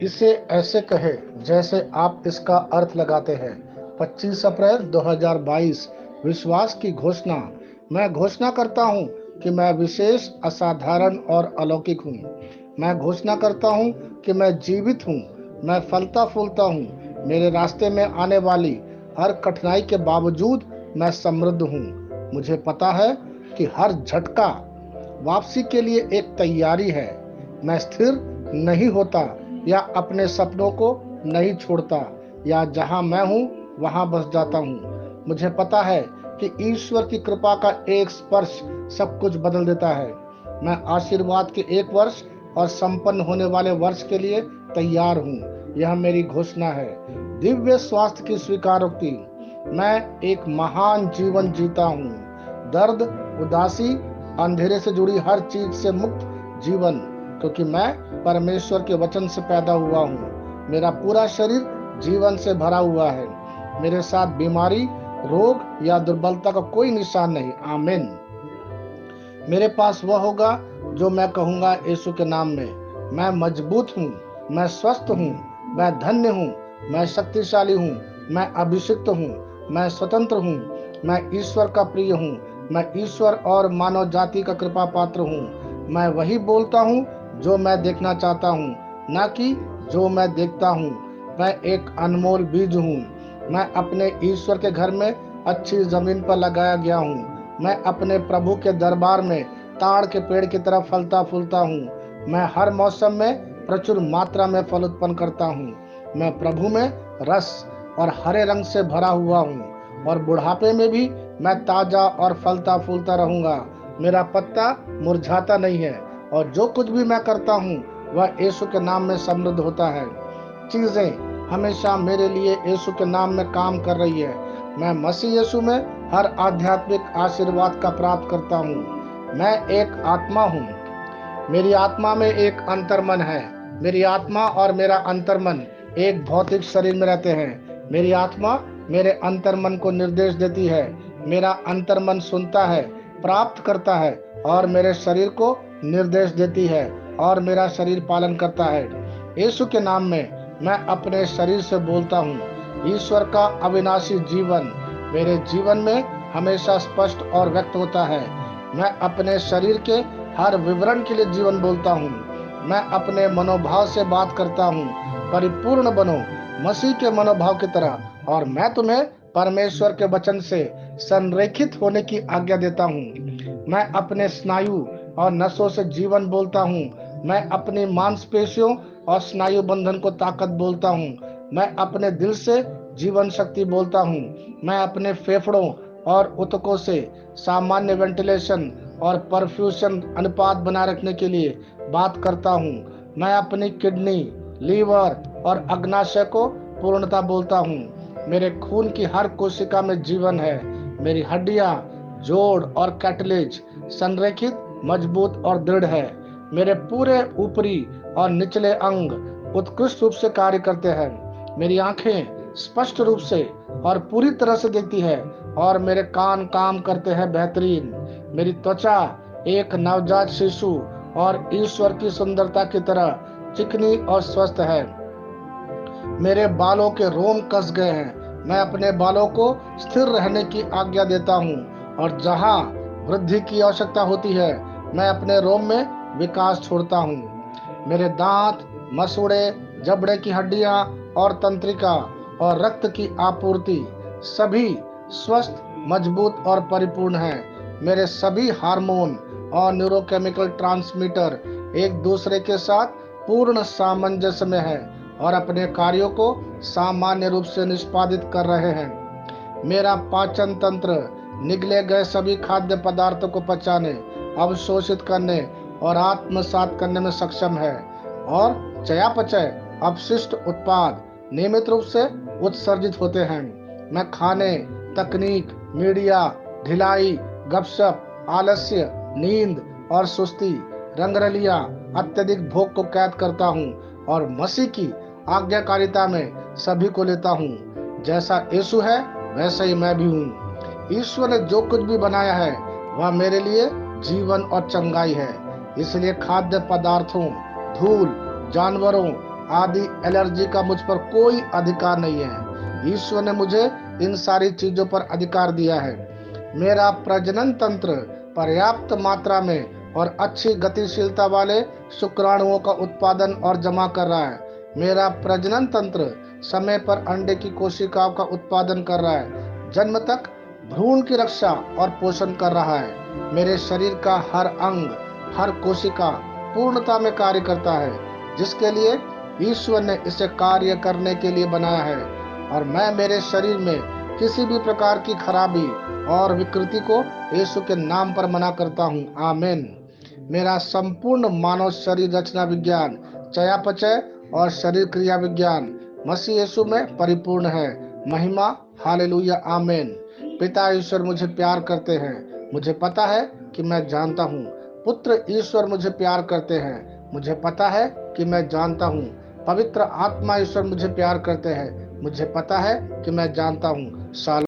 इसे ऐसे कहे जैसे आप इसका अर्थ लगाते हैं। 25 अप्रैल 2022। विश्वास की घोषणा। मैं घोषणा करता हूँ कि मैं विशेष, असाधारण और अलौकिक हूँ। मैं घोषणा करता हूँ कि मैं जीवित हूँ। मैं फलता फूलता हूँ। मेरे रास्ते में आने वाली हर कठिनाई के बावजूद मैं समृद्ध हूँ। मुझे पता है कि हर झटका वापसी के लिए एक तैयारी है। मैं स्थिर नहीं होता या अपने सपनों को नहीं छोड़ता या जहां मैं हूं वहां बस जाता हूं। मुझे पता है कि ईश्वर की कृपा का एक स्पर्श सब कुछ बदल देता है। मैं आशीर्वाद के एक वर्ष और संपन्न होने वाले वर्ष के लिए तैयार हूं। यह मेरी घोषणा है। दिव्य स्वास्थ्य की स्वीकारोक्ति। मैं एक महान जीवन जीता हूं। दर्द, उदासी, अंधेरे से जुड़ी हर चीज से मुक्त जीवन, क्योंकि मैं परमेश्वर के वचन से पैदा हुआ हूँ। मेरा पूरा शरीर जीवन से भरा हुआ है। मेरे साथ बीमारी, रोग या दुर्बलता का कोई निशान नहीं। आमीन। मेरे पास वह होगा जो मैं कहूँगा यीशु के नाम में। मैं मजबूत हूँ। मैं स्वस्थ हूँ। मैं धन्य हूँ। मैं शक्तिशाली हूँ। मैं अभिषिक्त हूँ। मैं स्वतंत्र हूँ। मैं ईश्वर का प्रिय हूँ। मैं ईश्वर और मानव जाति का कृपा पात्र हूँ। मैं वही बोलता हूँ जो मैं देखना चाहता हूँ, ना कि जो मैं देखता हूँ। मैं एक अनमोल बीज हूँ। मैं अपने ईश्वर के घर में अच्छी जमीन पर लगाया गया हूँ। मैं अपने प्रभु के दरबार में ताड़ के पेड़ की तरह फलता फूलता हूँ। मैं हर मौसम में प्रचुर मात्रा में फल उत्पन्न करता हूँ। मैं प्रभु में रस और हरे रंग से भरा हुआ हूँ और बुढ़ापे में भी मैं ताजा और फलता फूलता रहूंगा। मेरा पत्ता मुरझाता नहीं है और जो कुछ भी मैं करता हूँ वह यीशु के नाम में समृद्ध होता है। चीजें हमेशा मेरे लिए यीशु के नाम में काम कर रही है। मैं मसीह यीशु में हर आध्यात्मिक आशीर्वाद का प्राप्त करता हूँ। मैं एक आत्मा हूँ। मेरी आत्मा में एक अंतर्मन है। मेरी आत्मा और मेरा अंतर्मन एक भौतिक शरीर में रहते हैं। मेरी आत्मा मेरे अंतर्मन को निर्देश देती है। मेरा अंतर्मन सुनता है, प्राप्त करता है और मेरे शरीर को निर्देश देती है और मेरा शरीर पालन करता है। यीशु के नाम में मैं अपने शरीर से बोलता हूँ। ईश्वर का अविनाशी जीवन मेरे जीवन में हमेशा स्पष्ट और व्यक्त होता है। मैं अपने शरीर के हर विवरण के लिए जीवन बोलता हूँ। मैं अपने मनोभाव से बात करता हूँ। परिपूर्ण बनो मसीह के मनोभाव की तरह, और मैं तुम्हें परमेश्वर के वचन से संरेखित होने की आज्ञा देता हूँ। मैं अपने स्नायु और नसों से जीवन बोलता हूँ। मैं अपनी मांसपेशियों और स्नायु बंधन को ताकत बोलता हूँ। मैं अपने दिल से जीवन शक्ति बोलता हूँ। मैं अपने फेफड़ों और ऊतकों से सामान्य वेंटिलेशन और परफ्यूशन अनुपात बनाए रखने के लिए बात करता हूँ। मैं अपनी किडनी, लीवर और अग्नाशय को पूर्णता बोलता हूँ। मेरे खून की हर कोशिका में जीवन है। मेरी हड्डियां, जोड़ और कैटलेज संरेखित, मजबूत और दृढ़ है। मेरे पूरे ऊपरी और निचले अंग उत्कृष्ट रूप से कार्य करते हैं। मेरी आंखें स्पष्ट रूप से और पूरी तरह से देखती है और मेरे कान काम करते हैं बेहतरीन। मेरी त्वचा एक नवजात शिशु और ईश्वर की सुंदरता की तरह चिकनी और स्वस्थ है। मेरे बालों के रोम कस गए हैं। मैं अपने बालों को स्थिर रहने की आज्ञा देता हूँ और जहाँ वृद्धि की आवश्यकता होती है मैं अपने रोम में विकास छोड़ता हूँ। मेरे दांत, मसूड़े, जबड़े की हड्डियाँ और तंत्रिका और रक्त की आपूर्ति सभी स्वस्थ, मजबूत और परिपूर्ण हैं। मेरे सभी हार्मोन और न्यूरोकेमिकल ट्रांसमीटर एक दूसरे के साथ पूर्ण सामंजस्य में हैं और अपने कार्यों को सामान्य रूप से निष्पादित कर रहे हैं। मेरा पाचन तंत्र निगले गए सभी खाद्य पदार्थों को पचाने, अवशोषित करने और आत्मसात करने में सक्षम है और चयापचय अपशिष्ट उत्पाद नियमित रूप से उत्सर्जित होते हैं। मैं खाने, तकनीक, मीडिया, ढिलाई, गपशप, आलस्य, नींद और सुस्ती, रंगरलिया, अत्यधिक भोग को कैद करता हूँ और मसीह की आज्ञाकारिता में सभी को लेता हूँ। जैसा यीशु है वैसा ही मैं भी हूँ। ईश्वर ने जो कुछ भी बनाया है वह मेरे लिए जीवन और चंगाई है। इसलिए खाद्य पदार्थों, धूल, जानवरों आदि एलर्जी का मुझ पर कोई अधिकार नहीं है। ईश्वर ने मुझे इन सारी चीजों पर अधिकार दिया है। मेरा प्रजनन तंत्र पर्याप्त मात्रा में और अच्छी गतिशीलता वाले शुक्राणुओं का उत्पादन और जमा कर रहा है। मेरा प्रजनन तंत्र समय पर अंडे की कोशिकाओं का उत्पादन कर रहा है, जन्म तक भ्रूण की रक्षा और पोषण कर रहा है। मेरे शरीर का हर अंग, हर कोशिका पूर्णता में कार्य करता है, जिसके लिए ईश्वर ने इसे कार्य करने के लिए बनाया है। और मैं मेरे शरीर में किसी भी प्रकार की खराबी और विकृति को यीशु के नाम पर मना करता हूँ। आमीन। मेरा संपूर्ण मानव शरीर रचना विज्ञान, चयापचय और शरीर क्रिया विज्ञान मसीह यीशु में परिपूर्ण है। महिमा, हालेलुया, आमीन। पिता ईश्वर मुझे प्यार करते हैं, मुझे पता है कि मैं जानता हूँ। पुत्र ईश्वर मुझे प्यार करते हैं, मुझे पता है कि मैं जानता हूँ। पवित्र आत्मा ईश्वर मुझे प्यार करते हैं, मुझे पता है कि मैं जानता हूँ।